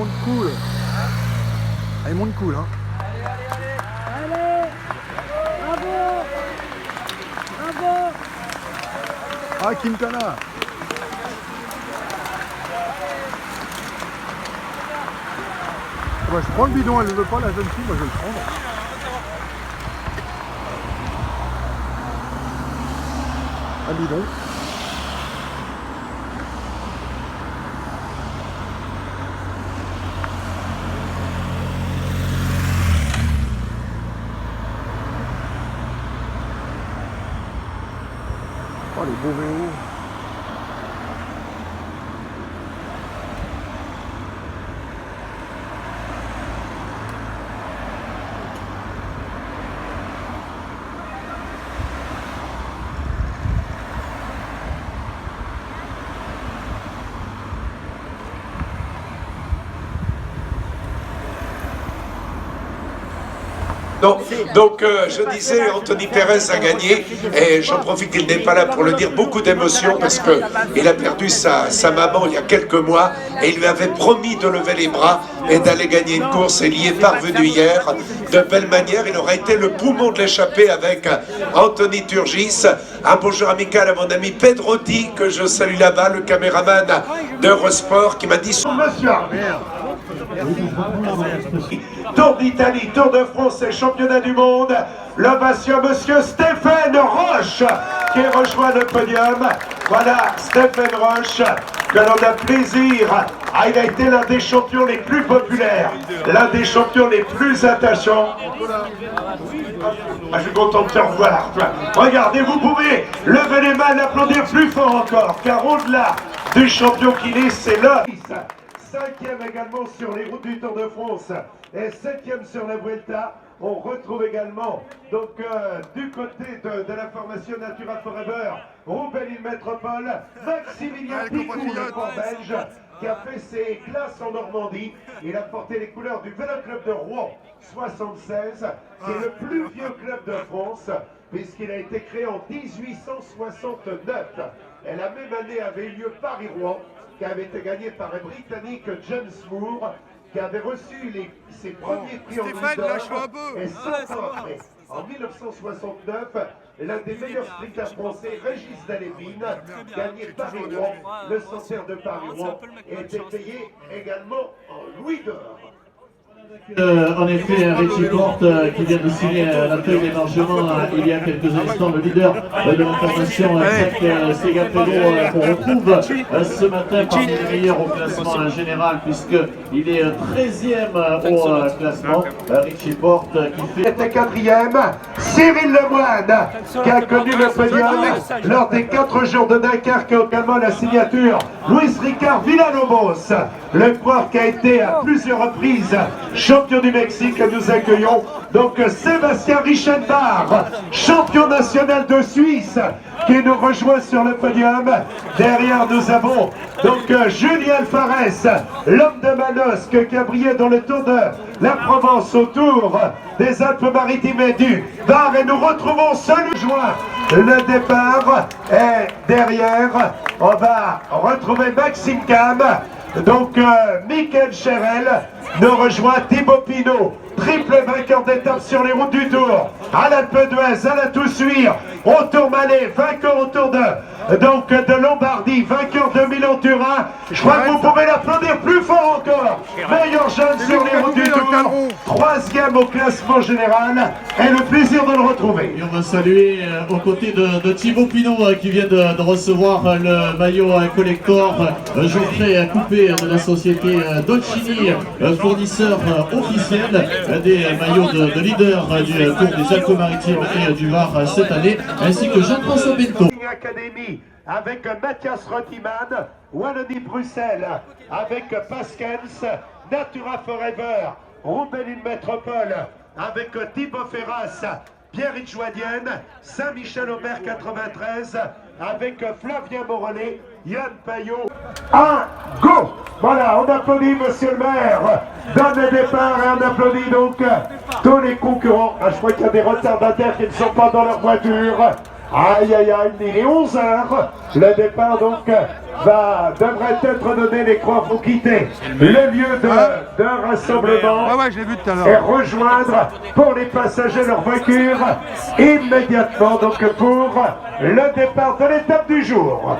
monte cool. Ah, il monte cool, hein. Allez, bravo, bravo. Ah, Quintana. Bah, je prends le bidon, elle ne veut pas, la jeune fille, moi je vais le prendre. Un bidon. Oh, les beaux vélos. Donc je disais, Anthony Perez a gagné, et j'en profite qu'il n'est pas là pour le dire, beaucoup d'émotion, parce qu'il a perdu sa maman il y a quelques mois, et il lui avait promis de lever les bras et d'aller gagner une course, et il y est parvenu hier, de belle manière. Il aura été le poumon de l'échappée avec Anthony Turgis. Un bonjour amical à mon ami Pedrotti, que je salue là-bas, le caméraman d'Eurosport, qui m'a dit... Monsieur, Tour d'Italie, Tour de France et Championnat du Monde, l'ovation monsieur Stéphane Roche qui rejoint le podium. Voilà Stéphane Roche, que l'on a plaisir. Ah, il a été l'un des champions les plus populaires, l'un des champions les plus attachants. Ah, je suis content de te revoir. Regardez, vous pouvez lever les mains et applaudir plus fort encore, car au-delà du champion qu'il est, c'est l'homme. 5e également sur les routes du Tour de France et 7e sur la Vuelta. On retrouve également donc du côté de la formation Natura Forever, Roubaix-Lille Métropole, Maximilien Picou, le port belge, qui a fait ses classes en Normandie. Il a porté les couleurs du Vélo Club de Rouen 76, qui est le plus vieux club de France, puisqu'il a été créé en 1869. Et la même année avait eu lieu Paris-Rouen, qui avait été gagné par un Britannique, James Moore, qui avait reçu ses premiers prix en leader, et 100 ans après, en 1969, l'un des meilleurs sprinters français, Régis Dalévine, gagné Paris-Rouen, le centenaire de Paris-Rouen, et était payé également en louis d'or. En effet, Richie Porte qui vient de signer la feuille d'émargement il y a quelques instants, le leader de la formation Segafredo qu'on retrouve ce matin parmi les meilleurs au classement général, puisqu'il est 13e au classement. Richie Porte qui fait... Était 4e, Cyril Lemoine qui a connu le podium lors des 4 jours de Dunkerque, également la signature Luis Ricard Villalobos, le coureur qui a été à plusieurs reprises champion du Mexique. Nous accueillons donc Sébastien Richenbach, champion national de Suisse, qui nous rejoint sur le podium. Derrière nous avons donc Julien Alfarès, l'homme de Manosque, qui a brillé dans le Tour de la Provence, autour des Alpes-Maritimes et du Var, et nous retrouvons celui juin. Le départ est derrière. On va retrouver Maxime Cam. Donc Michael Cherel nous rejoint, Thibaut Pinot, triple vainqueur d'étape sur les routes du Tour, à l'Alpe d'Huez, à la Toussuire, au Tourmalet, vainqueur au Tour de Lombardie, vainqueur de Milan-Turin. Je crois que vous pouvez l'applaudir plus fort encore. Meilleur jeune sur les routes du Tour, 3e au classement général, et le plaisir de le retrouver. Et on va saluer aux côtés de Thibaut Pinot qui vient de recevoir le maillot collector Geoffrey Coupé de la société Dolcini, fournisseur officiel des maillots de leader du Tour des Alpes-Maritimes et du Var cette année, ainsi que Jean-François Bento. Académie avec Mathias Rottiman, Wallonie-Bruxelles avec Paskens, Natura Forever, Roubaix-Lille Métropole avec Thibaut Ferras, Pierre-Yves Joadienne, Saint-Michel-Aubert 93 avec Flavien Morellet, Yann Payot. Un go! Voilà, on applaudit monsieur le maire, donne le départ, et on applaudit donc tous les concurrents. Ah, je crois qu'il y a des retardataires qui ne sont pas dans leur voiture. Aïe aïe aïe, il est 11 h. Le départ donc devrait être donné. Les croix vont quitter le lieu de rassemblement Ouais, j'ai vu tout à et l'heure. rejoindre pour les passagers leur voiture immédiatement donc pour le départ de l'étape du jour.